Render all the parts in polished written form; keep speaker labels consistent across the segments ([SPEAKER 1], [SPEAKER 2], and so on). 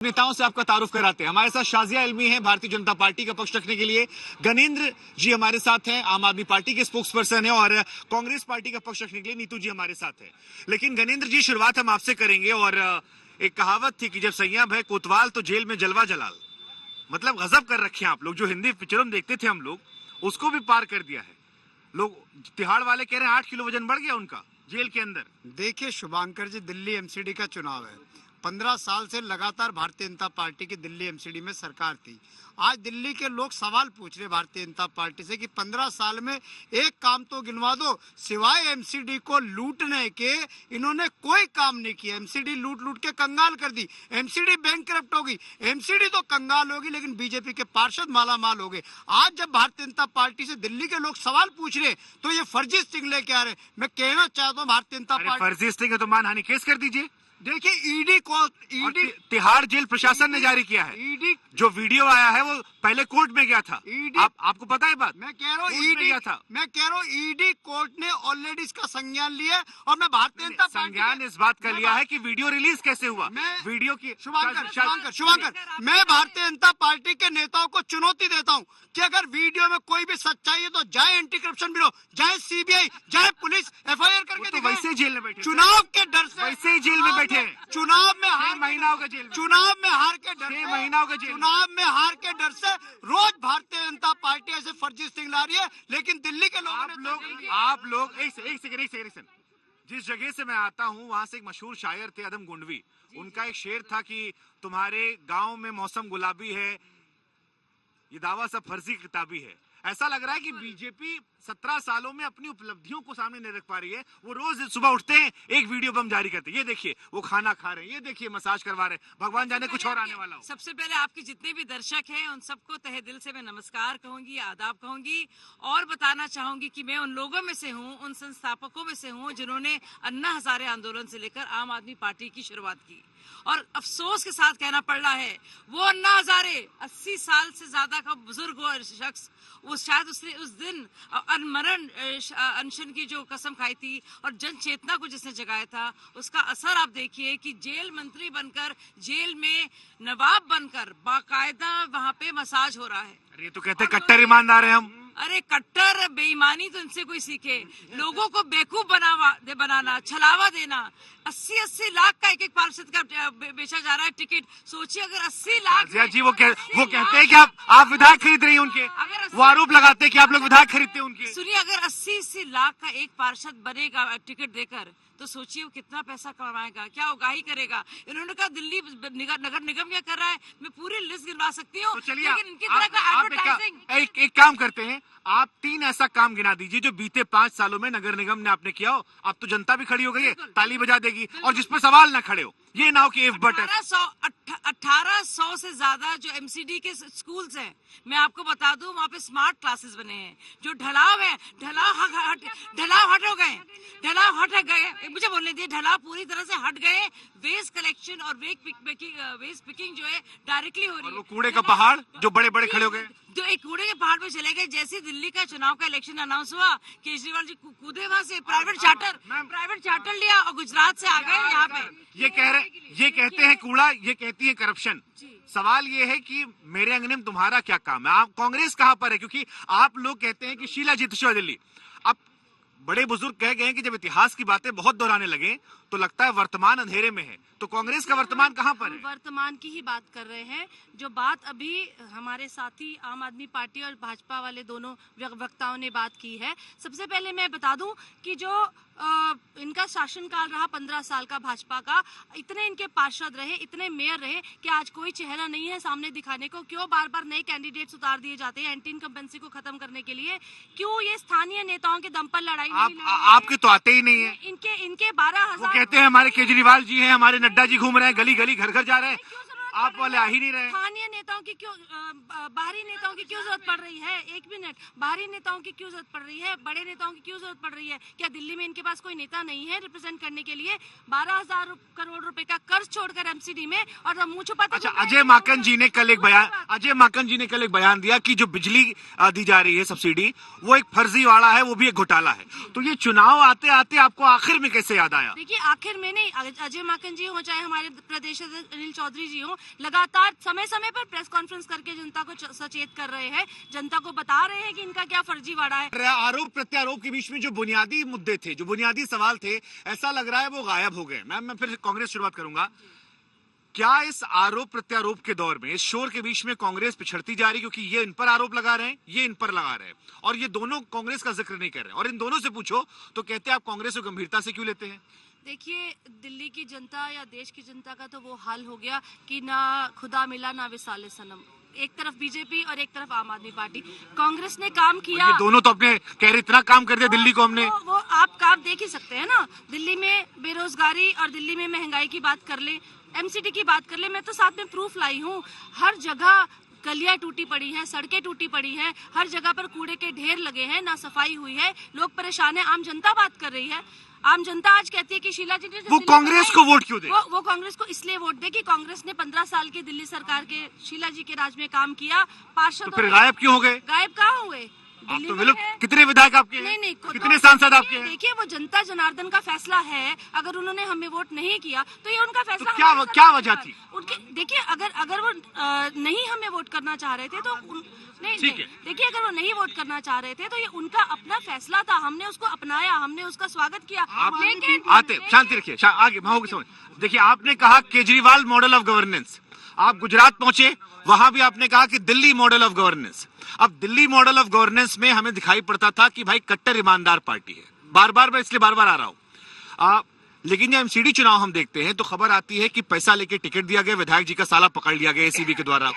[SPEAKER 1] नेताओं से आपका तारुफ कराते हैं। हमारे साथ शाजिया इल्मी है, भारतीय जनता पार्टी का पक्ष रखने के लिए। गनेंद्र जी हमारे साथ हैं, आम आदमी पार्टी के स्पोक्स पर्सन है, और कांग्रेस पार्टी का पक्ष रखने के लिए नीतू जी हमारे साथ है। लेकिन गनेंद्र जी, शुरुआत हम आपसे करेंगे। और एक कहावत थी कि जब संयम है कोतवाल तो जेल में जलवा जलाल। मतलब गजब कर रखे हैं आप लोग। जो हिंदी पिक्चरों में देखते थे हम लोग, उसको भी पार कर दिया है। लोग तिहाड़ वाले कह रहे हैं 8 किलो वजन बढ़ गया उनका जेल के अंदर।
[SPEAKER 2] देखिए शुभांकर जी, दिल्ली एमसीडी का चुनाव है। 15 साल से लगातार भारतीय जनता पार्टी की दिल्ली एमसीडी में सरकार थी। आज दिल्ली के लोग सवाल पूछ रहे भारतीय जनता पार्टी से कि 15 साल में एक काम तो गिनवा दो। सिवाय एमसीडी को लूटने के इन्होंने कोई काम नहीं किया। एमसीडी लूट लूट के कंगाल कर दी। एमसीडी बैंकक्रप्ट होगी। एमसीडी तो कंगाल होगी, लेकिन बीजेपी के पार्षद माला माल हो गए। आज जब भारतीय जनता पार्टी से दिल्ली के लोग सवाल पूछ रहे तो ये फर्जी स्टिंग लेके आ रहे। मैं कहना चाहता हूँ भारतीय जनता पार्टी,
[SPEAKER 1] फर्जी स्टिंग है तो मानहानि केस कर दीजिए।
[SPEAKER 2] देखिए ईडी
[SPEAKER 1] तिहाड़ जेल प्रशासन ने जारी किया है।
[SPEAKER 2] ईडी
[SPEAKER 1] जो वीडियो आया है वो पहले कोर्ट में गया था। आपको पता है बात?
[SPEAKER 2] मैं कह रहा हूँ ईडी कोर्ट ने ऑलरेडी इसका संज्ञान लिया। और मैं भारतीय जनता पार्टी
[SPEAKER 1] संज्ञान इस बात का लिया है कि वीडियो रिलीज कैसे हुआ। वीडियो की
[SPEAKER 2] शुभांकर, मैं भारतीय जनता पार्टी के नेताओं को चुनौती देता हूँ कि अगर वीडियो में कोई भी सच्चाई है तो जाए एंटी करप्शन ब्यूरो, जाए सीबीआई, जाए पुलिस एफआईआर करके
[SPEAKER 1] तो वैसे जेल में बैठे,
[SPEAKER 2] चुनाव के डर से
[SPEAKER 1] वैसे ही जेल में बैठे।
[SPEAKER 2] चुनाव में
[SPEAKER 1] 6 महीना हो गया जेल में।
[SPEAKER 2] चुनाव में हार के डर
[SPEAKER 1] 6 महीना हो गया जेल में।
[SPEAKER 2] चुनाव में हार के डर से रोज भारतीय जनता पार्टी ऐसे फर्जी स्टिंग ला रही है। लेकिन दिल्ली के
[SPEAKER 1] आप लोग एक सेकंड। जिस जगह से मैं आता हूँ वहां से एक मशहूर शायर थे अदम गुंडवी। उनका एक शेर था कि तुम्हारे गांव में मौसम गुलाबी है, ये दावा सब फर्जी किताबी है। ऐसा लग रहा है कि बीजेपी 17 सालों में अपनी उपलब्धियों को सामने नहीं रख पा रही है। वो रोज सुबह उठते हैं, एक वीडियो बम जारी करते हैं। ये देखिए वो खाना खा रहे हैं, ये देखिए मसाज करवा रहे हैं। भगवान जाने कुछ और आने वाला हो।
[SPEAKER 3] सबसे पहले आपके जितने भी दर्शक हैं उन सबको तहे दिल से मैं नमस्कार कहूंगी, आदाब कहूंगी, और बताना चाहूंगी कि मैं उन लोगों में से हूं, उन संस्थापकों में से हूं जिन्होंने अन्ना हजारे आंदोलन से लेकर आम आदमी पार्टी की शुरुआत की। और अफसोस के साथ कहना पड़ रहा है, वो अन्ना हजारे 80 साल से ज्यादा का बुजुर्ग शख्स, वो शायद उसने उस दिन अनमरण अनशन की जो कसम खाई थी और जन चेतना को जिसने जगाया था, उसका असर आप देखिए कि जेल मंत्री बनकर, जेल में नवाब बनकर बाकायदा वहाँ पे मसाज हो रहा है।
[SPEAKER 1] अरे तो कहते कट्टर ईमानदार है हम।
[SPEAKER 3] अरे कट्टर बेईमानी तो इनसे कोई सीखे। लोगों को बेवकूफ बनाना, छलावा देना। 80-80 लाख का एक पार्षद का बेचा जा रहा है टिकट। सोचिए अगर 80 लाख
[SPEAKER 1] जी वो कहते हैं कि आप विधायक खरीद रही हैं उनके। वो आरोप लगाते हैं कि आप लोग विधायक खरीदते हैं उनके।
[SPEAKER 3] सुनिए, अगर 80-80 लाख का एक पार्षद बनेगा टिकट देकर, तो सोचिए वो कितना पैसा कमाएगा, क्या उगाही करेगा। इन्होंने कहा दिल्ली नगर निगम क्या कर रहा है, मैं पूरी लिस्ट गिनवा सकती हूँ।
[SPEAKER 1] तो चलिए
[SPEAKER 3] लेकिन इनकी तरह का एडवर्टाइजिंग।
[SPEAKER 1] एक काम करते हैं, आप 3 ऐसा काम गिना दीजिए जो बीते 5 सालों में नगर निगम ने आपने किया हो। अब तो जनता भी खड़ी हो गई है, ताली बजा देगी। और जिस पर सवाल ना खड़े हो, ये ना हो कि
[SPEAKER 3] 1800 से ज्यादा जो एमसीडी के स्कूल्स हैं, मैं आपको बता दूं, वहाँ पे स्मार्ट क्लासेस बने हैं। जो ढलाव है, ढलाव हट हो गए, ढलाव हट गए। मुझे बोलने दिए, ढलाव पूरी तरह से हट गए। वेस्ट कलेक्शन और वेस्ट पिकिंग जो है डायरेक्टली हो रही है।
[SPEAKER 1] वो कूड़े का पहाड़ जो बड़े बड़े खड़े हो गए,
[SPEAKER 3] जो एक कूड़े के पहाड़ पे चले गए। जैसे दिल्ली का चुनाव का इलेक्शन अनाउंस हुआ, केजरीवाल जी कूदे वहां से, प्राइवेट चार्टर लिया और गुजरात से आ गए यहाँ पे।
[SPEAKER 1] ये कहते हैं कूड़ा, ये कहती है करप्शन। सवाल ये है कि मेरे अंगने में तुम्हारा क्या काम है? आप कांग्रेस कहाँ पर है? क्योंकि आप लोग कहते हैं कि शीला जीत दिल्ली। अब बड़े बुजुर्ग कह गए हैं कि जब इतिहास की बातें बहुत दोहराने लगे तो लगता है वर्तमान अंधेरे में है। तो कांग्रेस का वर्तमान कहाँ पर है?
[SPEAKER 4] वर्तमान की ही बात कर रहे हैं। जो बात अभी हमारे साथी आम आदमी पार्टी और भाजपा वाले दोनों वक्ताओं ने बात की है, सबसे पहले मैं बता दूं कि जो इनका शासनकाल रहा 15 साल का भाजपा का, इतने इनके पार्षद रहे, इतने मेयर रहे कि आज कोई चेहरा नहीं है सामने दिखाने को। क्यों बार बार नए कैंडिडेट्स उतार दिए जाते हैं एंटी इनकम्बेंसी को खत्म करने के लिए? क्यों ये स्थानीय नेताओं के दम पर लड़ाई
[SPEAKER 1] आपके तो आते ही नहीं है।
[SPEAKER 3] इनके 12,000
[SPEAKER 1] कहते हैं हमारे केजरीवाल जी हैं, हमारे नड्डा जी घूम रहे हैं, गली गली घर घर जा रहे हैं, आप वाले आ ही नहीं रहे।
[SPEAKER 4] स्थानीय नेताओं की क्यों, बाहरी नेताओं की क्यों जरूरत पड़ रही है? एक मिनट, बाहरी नेताओं की क्यों जरूरत पड़ रही है? बड़े नेताओं की क्यों जरूरत पड़ रही है? क्या दिल्ली में इनके पास कोई नेता नहीं है रिप्रेजेंट करने के लिए? 12,000 करोड़ रुपए का कर्ज छोड़कर एमसीडी में, और मुंह छुपाते।
[SPEAKER 1] अच्छा, अजय माकन जी ने कल एक बयान दिया कि जो बिजली दी जा रही है सब्सिडी, वो एक फर्जीवाड़ा है, वो भी एक घोटाला है। तो ये चुनाव आते आते आपको आखिर में कैसे याद आया?
[SPEAKER 4] देखिए, आखिर में नहीं, अजय माकन जी हो चाहे हमारे प्रदेश अध्यक्ष अनिल चौधरी जी हो, लगातार समय समय पर प्रेस कॉन्फ्रेंस करके जनता को सचेत कर रहे हैं, जनता को बता रहे हैं कि इनका क्या फर्जीवाड़ा है।
[SPEAKER 1] आरोप प्रत्यारोप के बीच में जो बुनियादी मुद्दे थे, जो बुनियादी सवाल थे, ऐसा लग रहा है वो गायब हो गए। मैं फिर कांग्रेस शुरुआत करूंगा। क्या इस आरोप प्रत्यारोप के दौर में, इस शोर के बीच में कांग्रेस पिछड़ती जा रही, क्योंकि ये इन पर आरोप लगा रहे हैं, ये इन पर लगा रहे हैं, और ये दोनों कांग्रेस का जिक्र नहीं कर रहे हैं, और इन दोनों से पूछो तो कहते हैं आप कांग्रेस को गंभीरता से क्यों लेते हैं?
[SPEAKER 4] देखिए, दिल्ली की जनता या देश की जनता का तो वो हाल हो गया कि ना खुदा मिला ना विसाले सनम। एक तरफ बीजेपी और एक तरफ आम आदमी पार्टी। कांग्रेस ने काम किया,
[SPEAKER 1] ये दोनों तो अपने कह रहे इतना काम कर दिया दिल्ली को हमने।
[SPEAKER 4] वो आप काम देख ही सकते हैं ना, दिल्ली में बेरोजगारी और दिल्ली में महंगाई की बात कर ले, एमसीडी की बात कर ले, मैं तो साथ में प्रूफ लाई हूँ। हर जगह गलियां टूटी पड़ी हैं, सड़कें टूटी पड़ी हैं, हर जगह पर कूड़े के ढेर लगे हैं, ना सफाई हुई है, लोग परेशान हैं। आम जनता बात कर रही है। आम जनता आज कहती है कि शीला जी ने
[SPEAKER 1] वो कांग्रेस को वोट क्यों दे?
[SPEAKER 4] वो कांग्रेस को इसलिए वोट दे कि कांग्रेस ने 15 साल की दिल्ली सरकार के शीला जी के राज में काम किया। पार्षद
[SPEAKER 1] तो फिर गायब क्यों हो गए?
[SPEAKER 4] गायब कहाँ हुए?
[SPEAKER 1] आप तो बिल्कुल, कितने विधायक आपके हैं?
[SPEAKER 4] नहीं,
[SPEAKER 1] कितने सांसद आपके हैं?
[SPEAKER 4] देखिए, वो जनता जनार्दन का फैसला है। अगर उन्होंने हमें वोट नहीं किया तो ये उनका फैसला।
[SPEAKER 1] तो क्या वजह थी
[SPEAKER 4] उनके? देखिए, अगर वो नहीं हमें वोट करना चाह रहे थे तो नहीं, देखिए, अगर वो नहीं वोट करना चाह रहे थे तो ये उनका अपना फैसला था। हमने उसको अपनाया, हमने उसका स्वागत किया।
[SPEAKER 1] लेकिन आते शांति रखिए, आगे मैं समझ। देखिए, आपने कहा केजरीवाल मॉडल ऑफ गवर्नेंस, आप गुजरात पहुंचे, वहां भी आपने कहा कि दिल्ली मॉडल ऑफ गवर्नेंस। अब दिल्ली मॉडल ऑफ गवर्नेंस में हमें दिखाई पड़ता था कि भाई कट्टर ईमानदार पार्टी है। बार बार मैं इसलिए बार बार आ रहा हूं। लेकिन जब एमसीडी चुनाव हम देखते हैं तो खबर आती है कि पैसा लेके टिकट दिया गया, विधायक जी का साला पकड़ लिया गया एसीबी के द्वारा।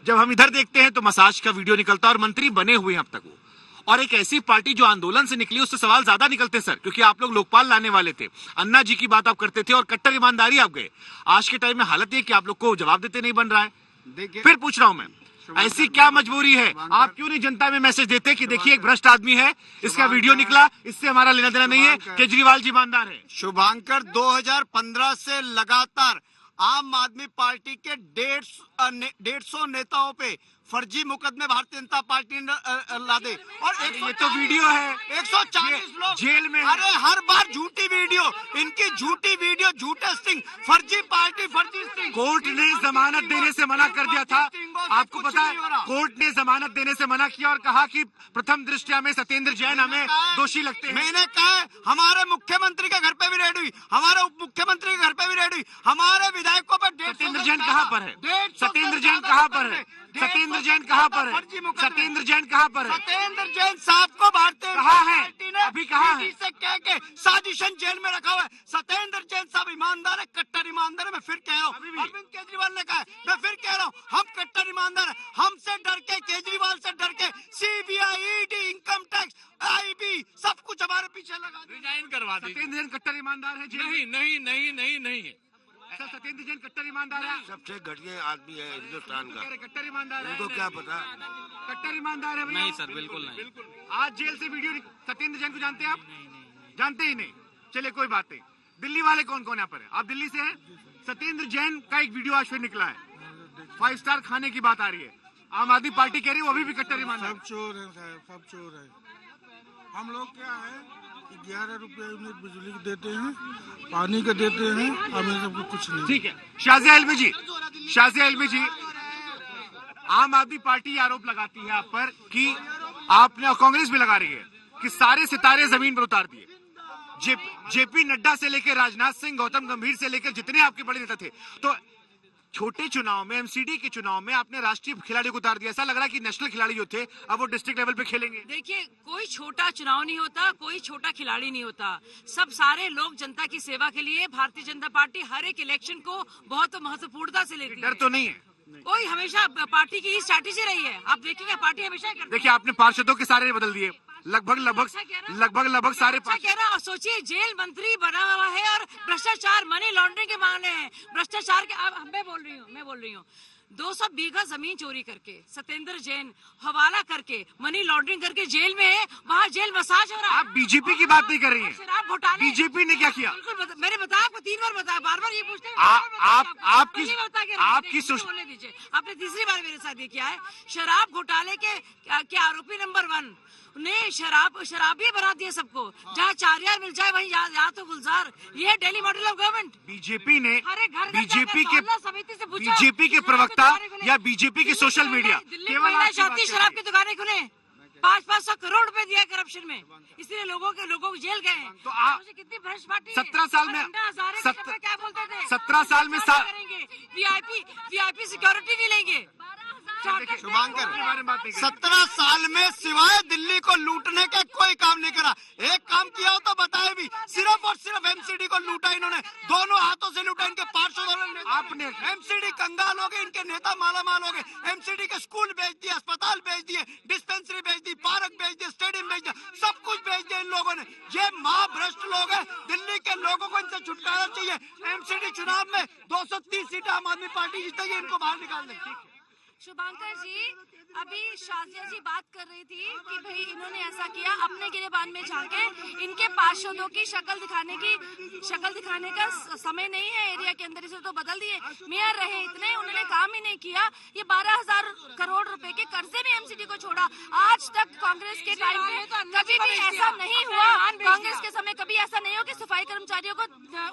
[SPEAKER 1] जब हम इधर देखते हैं तो मसाज का वीडियो निकलता है और मंत्री बने हुए हैं अब तक वो। और एक ऐसी पार्टी जो आंदोलन से निकली, उससे सवाल ज्यादा निकलते सर, क्योंकि आप लोग लोकपाल लाने वाले थे, अन्ना जी की बात आप करते थे और कट्टर ईमानदारी आप गए। आज के टाइम में हालत ये कि आप लोग को जवाब देते नहीं बन रहा है।
[SPEAKER 2] देखिए,
[SPEAKER 1] फिर पूछ रहा हूं मैं, ऐसी क्या मजबूरी है? आप क्यों नहीं जनता में मैसेज देते कि देखिए एक भ्रष्ट आदमी है, इसका वीडियो निकला, इससे हमारा लेना देना नहीं है, केजरीवाल जी ईमानदार है।
[SPEAKER 2] शुभांकर, 2015 से लगातार आम आदमी पार्टी के 150 नेताओं पे फर्जी मुकदमे भारतीय जनता पार्टी ने लादे, और
[SPEAKER 1] ये तो वीडियो है,
[SPEAKER 2] 140 लोग
[SPEAKER 1] जेल में।
[SPEAKER 2] अरे हर बार झूठी वीडियो, इनकी झूठी वीडियो, झूठे स्टिंग, फर्जी पार्टी, फर्जी स्टिंग।
[SPEAKER 1] कोर्ट ने जमानत देने से मना कर दिया था। आपको पता है, कोर्ट ने जमानत देने से मना किया और कहा कि प्रथम दृष्टया में सत्येंद्र जैन हमें दोषी लगते हैं।
[SPEAKER 2] मैंने कहा हमारे मुख्यमंत्री के घर पे भी रेड हुई, हमारे उप मुख्यमंत्री के घर पे भी रेड हुई, हमारे विधायकों पर
[SPEAKER 1] सत्येंद्र जैन कहाँ पर है? सत्येंद्र जैन कहाँ पर है? सत्येंद्र जैन कहाँ पर है? सत्येंद्र जैन कहाँ पर है?
[SPEAKER 2] सत्येंद्र जैन साहब को भारतीय
[SPEAKER 1] कहाँ है?
[SPEAKER 2] पार्टी ने
[SPEAKER 1] अभी कहाँ है?
[SPEAKER 2] से कह के साजिशन जेल में रखा हुआ है। सत्येंद्र जैन साहब ईमानदार है, कट्टर ईमानदार है। मैं फिर कह रहा हूँ, अरविंद केजरीवाल ने कहा है, मैं फिर कह रहा हूँ, हम कट्टर ईमानदार है। हमसे डर के, केजरीवाल से डर के CBI, ED, income tax, IB, सब कुछ हमारे पीछे लगा दिया।
[SPEAKER 1] रिजाइन करवा दी। सत्येंद्र जैन कट्टर ईमानदार है? नहीं है सर, सत्येंद्र जैन कट्टर ईमानदार है?
[SPEAKER 5] सबसे घटिया आदमी है हिंदुस्तान का।
[SPEAKER 1] कट्टर ईमानदार है?
[SPEAKER 5] उनको क्या पता?
[SPEAKER 1] कट्टर ईमानदार है?
[SPEAKER 6] नहीं सर, बिल्कुल नहीं।
[SPEAKER 1] आज जेल से वीडियो सत्येंद्र जैन को जानते हैं आप? जानते ही नहीं। चलिए कोई बात नहीं। दिल्ली वाले कौन कौन यहाँ पर है? आप दिल्ली से हैं? सत्येंद्र जैन का एक वीडियो आज फिर निकला है, 5 स्टार खाने की बात आ रही है। आम आदमी पार्टी कह रही है वो अभी भी कट्टर ईमानदार।
[SPEAKER 7] सब चोर है साहब, सब चोर है। हम लोग क्या है कि 11 रुपए यूनिट बिजली के देते हैं, पानी के देते हैं, हमें सबको कुछ नहीं।
[SPEAKER 1] ठीक है, शाजिया इल्मी जी, आम आदमी पार्टी आरोप लगाती है आप पर कि आपने, और कांग्रेस भी लगा रही है, कि सारे सितारे जमीन पर उतार दिए। जेपी नड्डा से लेकर राजनाथ सिंह, गौतम गंभीर से लेकर जितने आपके बड़े नेता थे, तो छोटे चुनाव में, एमसीडी के चुनाव में आपने राष्ट्रीय खिलाड़ियों को उतार दिया। ऐसा लग रहा है कि नेशनल खिलाड़ी जो थे अब वो डिस्ट्रिक्ट लेवल पे खेलेंगे।
[SPEAKER 3] देखिए, कोई छोटा चुनाव नहीं होता, कोई छोटा खिलाड़ी नहीं होता। सब सारे लोग जनता की सेवा के लिए भारतीय जनता पार्टी हर एक इलेक्शन को बहुत महत्वपूर्णता से लेती है।
[SPEAKER 1] डर तो नहीं है?
[SPEAKER 3] कोई हमेशा पार्टी की ही स्ट्रैटेजी रही है। आप देखिए, पार्टी हमेशा
[SPEAKER 1] देखिए, आपने पार्षदों के सारे बदल दिए, लगभग सारे।
[SPEAKER 3] कह रहा, और सोचिए जेल मंत्री बना हुआ है और भ्रष्टाचार, मनी लॉन्ड्रिंग के मामले हैं, भ्रष्टाचार के। अब मैं बोल रही हूँ 200 बीघा जमीन चोरी करके, सत्येंद्र जैन हवाला करके, मनी लॉन्ड्रिंग करके जेल में है, वहाँ जेल मसाज हो रहा है।
[SPEAKER 1] आप बीजेपी की बात नहीं कर रही हैं।
[SPEAKER 3] शराब घोटाले,
[SPEAKER 1] बीजेपी ने क्या किया?
[SPEAKER 3] बिल्कुल मैंने बताया आपको, 3 बार बताया, बार-बार ये पूछते हैं। बोलने दीजिए। आपने तीसरी बार मेरे साथ ये किया है। शराब घोटाले के आरोपी नंबर 1 ने शराबी बना दिया सबको। जहाँ 4 यार मिल जाए वहीं यहाँ तो गुलजार। ये है daily model of government.
[SPEAKER 1] BJP ने
[SPEAKER 3] बीजेपी
[SPEAKER 1] के प्रवक्ता या बीजेपी के सोशल मीडिया
[SPEAKER 3] केवल शादी शराब की दुकानें खुले, 500 करोड़ रुपए दिया करप्शन में, इसलिए लोगों को जेल गए हैं।
[SPEAKER 1] तो आप
[SPEAKER 3] कितनी भ्रष्ट पार्टी
[SPEAKER 1] 17 साल में
[SPEAKER 3] क्या बोलते थे?
[SPEAKER 1] 17 साल में
[SPEAKER 3] वीआईपी सिक्योरिटी नहीं लेंगे।
[SPEAKER 2] शुभांकर 17 साल में सिवाय दिल्ली को लूटने के कोई काम नहीं करा। एक काम किया हो तो बताए भी, सिर्फ और सिर्फ एमसीडी को लूटा इन्होंने, दोनों हाथों से लूटा। इनके पार्षदों आपने एमसीडी कंगाल हो गए, इनके नेता माला माल हो गए। एमसीडी के स्कूल बेच दिए, अस्पताल बेच दिए, डिस्पेंसरी बेच दी, पार्क बेच दिए, स्टेडियम बेच दिया, सब कुछ बेच दिया इन लोगों ने। ये महाभ्रष्ट लोग हैं। दिल्ली के लोगों को इनसे छुटकारा चाहिए। एमसीडी चुनाव में 230 सीटें आम आदमी पार्टी जीतेगी, इनको बाहर निकाल दें।
[SPEAKER 4] शुभांकर जी, अभी शाजिया जी बात कर रही थी कि भाई इन्होंने ऐसा किया, अपने गिरेबान में झांके। इनके पार्षदों की शक्ल दिखाने का समय नहीं है एरिया के अंदर, इसे तो बदल दिए। मेयर रहे इतने, उन्होंने काम ही नहीं किया। ये 12,000 करोड़ रुपए के कर्जे में एमसीडी को छोड़ा। आज तक कांग्रेस के टाइम में कभी भी ऐसा नहीं हुआ, कांग्रेस के समय कभी ऐसा नहीं हो कि सफाई कर्मचारियों को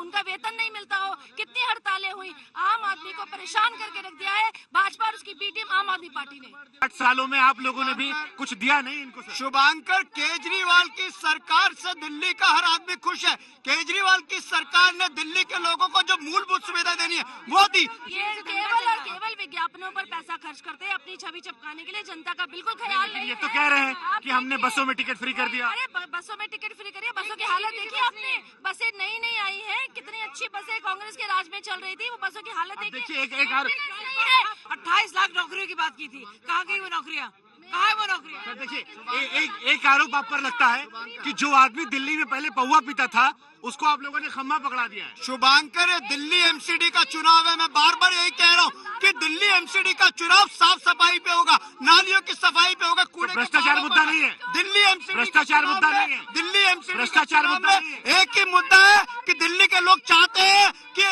[SPEAKER 4] उनका वेतन नहीं मिलता हो। कितनी हड़तालें हुई, आम आदमी को परेशान करके रख दिया है भाजपा और उसकी बी टीम आम आदमी पार्टी ने।
[SPEAKER 1] 8 सालों में आप लोगों ने भी कुछ दिया नहीं इनको।
[SPEAKER 2] शुभांकर, केजरीवाल की सरकार से दिल्ली का हर आदमी खुश है। केजरीवाल की सरकार ने दिल्ली के लोगों को जो मूलभूत सुविधा देनी है वो दी।
[SPEAKER 4] ये केवल विज्ञापनों पर पैसा खर्च करते हैं अपनी छवि चपकाने के लिए, जनता का बिल्कुल ख्याल नहीं।
[SPEAKER 1] ये तो कह रहे हैं कि हमने बसों में टिकट फ्री कर दिया।
[SPEAKER 4] अरे बसों में टिकट फ्री करिए, बसों की हालत देखिए आपने। बसें नई आई हैं, कितनी अच्छी बसें कांग्रेस के राज में चल रही थी, वो बसों की हालत देखिए।
[SPEAKER 1] एक
[SPEAKER 3] 28 लाख नौकरियों की बात की थी, कहाँ गई वो नौकरियाँ? कहाँ है वो नौकरियाँ?
[SPEAKER 1] देखिए एक आरोप आप पर लगता है कि जो आदमी दिल्ली में पहले पौवा पीता था उसको आप लोगों ने खम्मा पकड़ा दिया है।
[SPEAKER 2] शुभांकर, दिल्ली एमसीडी का चुनाव है। मैं बार बार यही कह रहा हूँ कि दिल्ली एमसीडी का चुनाव साफ सफाई पे होगा, नालियों की सफाई पे होगा। कूड़े
[SPEAKER 1] भ्रष्टाचार मुद्दा नहीं है।
[SPEAKER 2] दिल्ली एमसीडी
[SPEAKER 1] भ्रष्टाचार मुद्दा नहीं है।
[SPEAKER 2] दिल्ली एमसीडी
[SPEAKER 1] भ्रष्टाचार मुद्दा नहीं है।
[SPEAKER 2] एक ही मुद्दा है कि दिल्ली के लोग चाहते हैं कि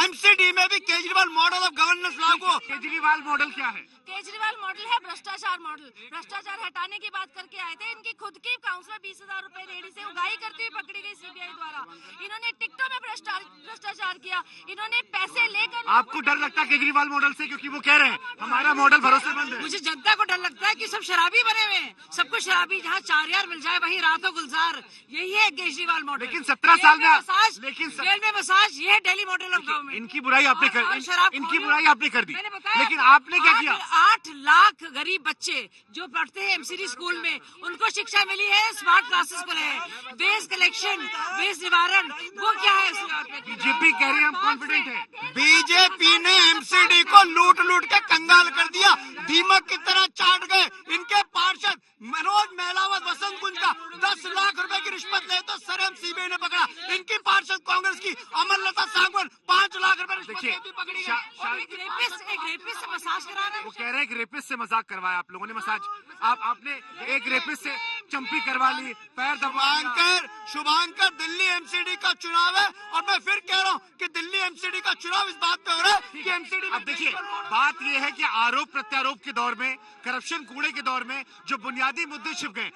[SPEAKER 2] एमसीडी में भी केजरीवाल मॉडल ऑफ गवर्नेंस लागू हो।
[SPEAKER 1] केजरीवाल मॉडल क्या है?
[SPEAKER 4] केजरीवाल मॉडल है भ्रष्टाचार मॉडल। भ्रष्टाचार हटाने की बात करके आए थे। इनकी खुद की काउंसलर 20,000 रुपए रेडी से उगाही करती हुई पकड़ी गई सीबीआई द्वारा। इन्होंने टिकटों में भ्रष्टाचार किया, इन्होंने पैसे लेकर।
[SPEAKER 1] आपको डर लगता है केजरीवाल मॉडल से? क्योंकि वो कह रहे हैं हमारा मॉडल भरोसेमंद है।
[SPEAKER 3] मुझे जनता को डर लगता है कि सब शराबी बने हुए हैं, सबको शराबी, जहाँ 4 यार मिल जाए वहीं रातों गुलजार। यही है केजरीवाल मॉडल।
[SPEAKER 1] लेकिन 17 साल में
[SPEAKER 3] जेल में मसाज, ये है डेली मॉडल ऑफ गवर्नमेंट।
[SPEAKER 1] इनकी बुराई आपने कर दी,
[SPEAKER 3] मैंने बताया,
[SPEAKER 1] लेकिन आपने क्या किया?
[SPEAKER 3] 8 लाख गरीब बच्चे जो पढ़ते हैं एमसीडी स्कूल में, उनको शिक्षा मिली है, स्मार्ट क्लासेस खुले हैं, वेस्ट कलेक्शन, वेस्ट निवारण, वो क्या है?
[SPEAKER 1] बीजेपी कह रही है हम कॉन्फिडेंट है।
[SPEAKER 2] बीजेपी ने एमसीडी को लूट के कंगाल कर दिया, दीमक की तरह चाट गए। इनके पार्षद मनोज मेहलावत वसंत कुंज का 10 लाख रुपए की रिश्वत ले तो सरम सीबीआई ने पकड़ा। इनकी पार्षद कांग्रेस की अमरलता सांगवान 5 लाख रुपए रिश्वत लेती पकड़ी गई।
[SPEAKER 3] एक रेपिस्ट से मसाज करा रहे हैं।
[SPEAKER 1] वो कह रहे हैं कि रेपिस्ट से मजाक करवाया आप लोगों ने मसाज। आपने एक रेपिस्ट से चंपी करवा ली, पैर
[SPEAKER 2] शुभांकर, दिल्ली एमसीडी का चुनाव है और मैं फिर कह रहा हूँ कि दिल्ली एमसीडी का चुनाव इस बात पे हो रहा है कि एमसीडी।
[SPEAKER 1] अब देखिए, बात यह है कि आरोप प्रत्यारोप के दौर में, करप्शन कूड़े के दौर में जो बुनियादी मुद्दे छिप गए